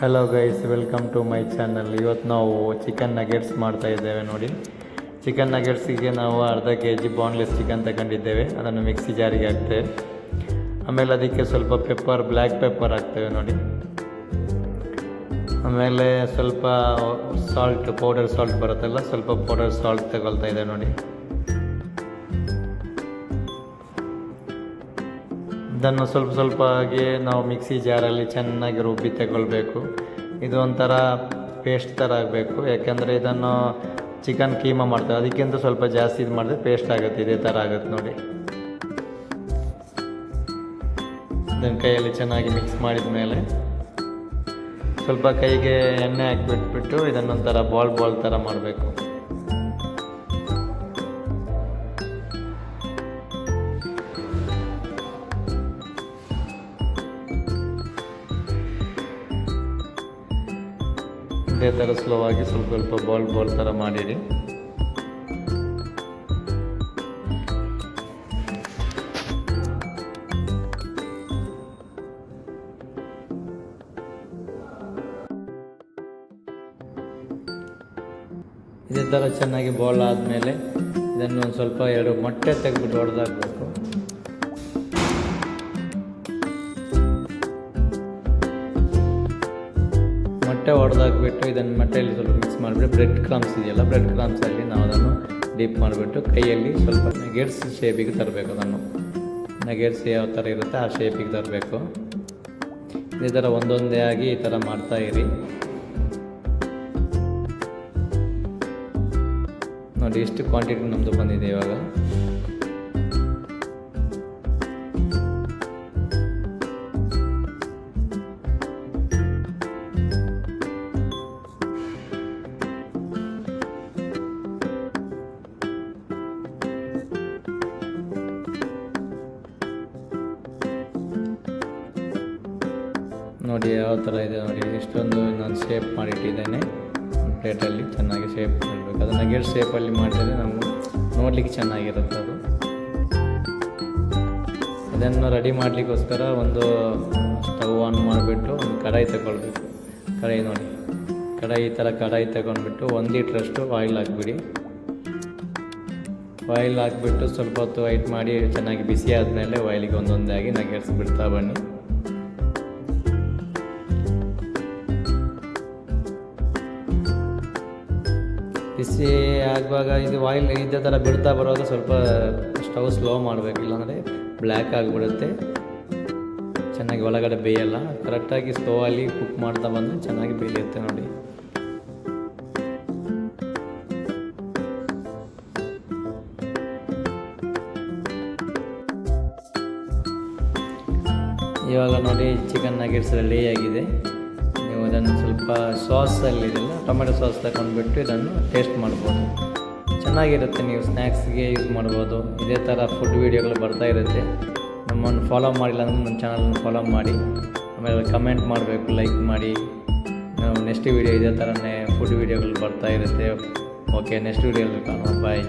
Hello guys, welcome to my channel. ಇವತ್ತು ನಾವು chicken nuggets ಮಾಡ್ತಾ ಇದ್ದೇವೆ ನೋಡಿ. ಚಿಕನ್ ನಗೆಟ್ಸಿಗೆ ನಾವು ಅರ್ಧ kg ಬೋನ್ಲೆಸ್ ಚಿಕನ್ ತಗೊಂಡಿದ್ದೇವೆ. ಅದನ್ನು ಮಿಕ್ಸಿ ಜಾರಿಗೆ ಹಾಕ್ತೇವೆ. ಆಮೇಲೆ ಅದಕ್ಕೆ ಸ್ವಲ್ಪ ಬ್ಲ್ಯಾಕ್ ಪೆಪ್ಪರ್ ಹಾಕ್ತೇವೆ ನೋಡಿ. ಆಮೇಲೆ ಸ್ವಲ್ಪ ಸಾಲ್ಟ್, ಪೌಡರ್ ಸಾಲ್ಟ್ ಬರುತ್ತಲ್ಲ, ಸ್ವಲ್ಪ ಪೌಡರ್ ಸಾಲ್ಟ್ ತಗೊಳ್ತಾ ಇದೆ ನೋಡಿ. ಇದನ್ನು ಸ್ವಲ್ಪ ಆಗಿ ನಾವು ಮಿಕ್ಸಿ ಜಾರಲ್ಲಿ ಚೆನ್ನಾಗಿ ರುಬ್ಬಿ ತಗೊಳ್ಬೇಕು. ಇದು ಒಂಥರ ಪೇಸ್ಟ್ ಥರ ಆಗಬೇಕು, ಯಾಕೆಂದರೆ ಇದನ್ನು ಚಿಕನ್ ಕೀಮಾ ಮಾಡ್ತಾರೆ, ಅದಕ್ಕಿಂತ ಸ್ವಲ್ಪ ಜಾಸ್ತಿ ಇದು ಮಾಡಿದ್ರೆ ಪೇಸ್ಟ್ ಆಗುತ್ತೆ. ಇದೇ ಥರ ಆಗುತ್ತೆ ನೋಡಿ. ಇದನ್ನು ಕೈಯಲ್ಲಿ ಚೆನ್ನಾಗಿ ಮಿಕ್ಸ್ ಮಾಡಿದ ಮೇಲೆ ಸ್ವಲ್ಪ ಕೈಗೆ ಎಣ್ಣೆ ಹಾಕಿಬಿಟ್ಬಿಟ್ಟು ಇದನ್ನೊಂಥರ ಬಾಲ್ ಥರ ಮಾಡಬೇಕು. ಇದೇ ಥರ ಸ್ಲೋ ಆಗಿ ಸ್ವಲ್ಪ ಬಾಲ್ ಥರ ಮಾಡಿಡಿ. ಇದೇ ಥರ ಚೆನ್ನಾಗಿ ಬಾಲ್ ಆದಮೇಲೆ ಇದನ್ನು ಒಂದು ಸ್ವಲ್ಪ 2 ಮೊಟ್ಟೆ ತೆಗೆದ್ಬಿಟ್ಟು ಹೊಡೆದಾಕಬೇಕು. ಮೊಟ್ಟೆ ಹೊಡೆದಾಕ್ಬಿಟ್ಟು ಇದನ್ನು ಮೊಟ್ಟೆಯಲ್ಲಿ ಸ್ವಲ್ಪ ಮಿಕ್ಸ್ ಮಾಡಿಬಿಟ್ಟು ಬ್ರೆಡ್ ಕ್ರಮ್ಸ್ ಇದೆಯಲ್ಲ, ಬ್ರೆಡ್ ಕ್ರಮ್ಸಲ್ಲಿ ನಾವು ಅದನ್ನು ಡೀಪ್ ಮಾಡಿಬಿಟ್ಟು ಕೈಯಲ್ಲಿ ಸ್ವಲ್ಪ ನಗೆಟ್ಸ್ ಶೇಪಿಗೆ ತರಬೇಕು. ಅದನ್ನು ನಗೆಟ್ಸ್ ಯಾವ ಥರ ಇರುತ್ತೆ ಆ ಶೇಪಿಗೆ ತರಬೇಕು. ಇದೇ ಥರ ಒಂದೊಂದೇ ಆಗಿ ಈ ಥರ ಮಾಡ್ತಾಯಿರಿ ನೋಡಿ. ಎಷ್ಟು ಕ್ವಾಂಟಿಟಿ ನಮ್ಮದು ಬಂದಿದೆ ಇವಾಗ. ನೋಡಿ ಯಾವ ಥರ ಇದೆ ನೋಡಿ. ಇಷ್ಟೊಂದು ನಾನು ಶೇಪ್ ಮಾಡಿಟ್ಟಿದ್ದೇನೆ ಪ್ಲೇಟಲ್ಲಿ. ಚೆನ್ನಾಗಿ ಶೇಪ್ ಮಾಡಬೇಕು. ಅದನ್ನು ನಗೆಟ್ ಶೇಪಲ್ಲಿ ಮಾಡಿದರೆ ನಮಗೆ ನೋಡಲಿಕ್ಕೆ ಚೆನ್ನಾಗಿರುತ್ತೆ ಅದು. ಅದನ್ನು ರೆಡಿ ಮಾಡಲಿಕ್ಕೋಸ್ಕರ ಒಂದು ಸ್ಟವ್ ಆನ್ ಮಾಡಿಬಿಟ್ಟು ಒಂದು ಕಡಾಯಿ ತಗೊಳ್ಬೇಕು. ಕಡಾಯಿ ನೋಡಿ, ಈ ಥರ ಕಡಾಯಿ ತಗೊಂಡ್ಬಿಟ್ಟು 1 ಲೀಟ್ರಷ್ಟು ಆಯಿಲ್ ಹಾಕ್ಬಿಡಿ. ಆಯಿಲ್ ಹಾಕ್ಬಿಟ್ಟು ಸ್ವಲ್ಪ ಹೊತ್ತು ವೈಟ್ ಮಾಡಿ ಚೆನ್ನಾಗಿ ಬಿಸಿ ಆದಮೇಲೆ ಆಯಿಲಿಗೆ ಒಂದೊಂದೇ ಆಗಿ ನಗೆಟ್ಸ್ ಬಿಡ್ತಾ ಬನ್ನಿ. ಬಿಸಿ ಆಗುವಾಗ ಇದು ಆಯಿಲ್ ಇದೇ ಥರ ಬಿಡ್ತಾ ಬರುವಾಗ ಸ್ವಲ್ಪ ಸ್ಟವ್ ಸ್ಲೋ ಮಾಡಬೇಕು, ಇಲ್ಲಾಂದರೆ ಬ್ಲ್ಯಾಕ್ ಆಗಿಬಿಡುತ್ತೆ, ಚೆನ್ನಾಗಿ ಒಳಗಡೆ ಬೇಯಲ್ಲ. ಕರೆಕ್ಟಾಗಿ ಸ್ಟೋವಲ್ಲಿ ಕುಕ್ ಮಾಡ್ತಾ ಬಂದರೆ ಚೆನ್ನಾಗಿ ಬೇಯುತ್ತೆ ನೋಡಿ. ಇವಾಗ ನೋಡಿ ಚಿಕನ್ ನಗೆಟ್ಸ್ ರೆಡಿ ಆಗಿದೆ. ನೀವು ಇದನ್ನು ಸ್ವಲ್ಪ ಸಾಸಲ್ಲಿದೆಲ್ಲ ಟೊಮೆಟೊ ಸಾಸ್ ತಗೊಂಡ್ಬಿಟ್ಟು ಇದನ್ನು ಟೇಸ್ಟ್ ಮಾಡ್ಬೋದು, ಚೆನ್ನಾಗಿರುತ್ತೆ. ನೀವು ಸ್ನ್ಯಾಕ್ಸ್ಗೆ ಯೂಸ್ ಮಾಡ್ಬೋದು. ಇದೇ ಥರ ಫುಡ್ ವೀಡಿಯೋಗಳು ಬರ್ತಾ ಇರುತ್ತೆ. ನಮ್ಮನ್ನು ಫಾಲೋ ಮಾಡಿಲ್ಲ ಅಂದರೆ ನಮ್ಮ ಚಾನಲ್ನ ಫಾಲೋ ಮಾಡಿ. ಆಮೇಲೆ ಕಮೆಂಟ್ ಮಾಡಬೇಕು, ಲೈಕ್ ಮಾಡಿ. ನಾವು ನೆಕ್ಸ್ಟ್ ವೀಡಿಯೋ ಇದೇ ಥರನೇ ಫುಡ್ ವೀಡಿಯೋಗಳು ಬರ್ತಾ ಇರುತ್ತೆ. ಓಕೆ, ನೆಕ್ಸ್ಟ್ ವೀಡಿಯೋದಲ್ಲಿ ಕಾಣುವ. ಬಾಯ್.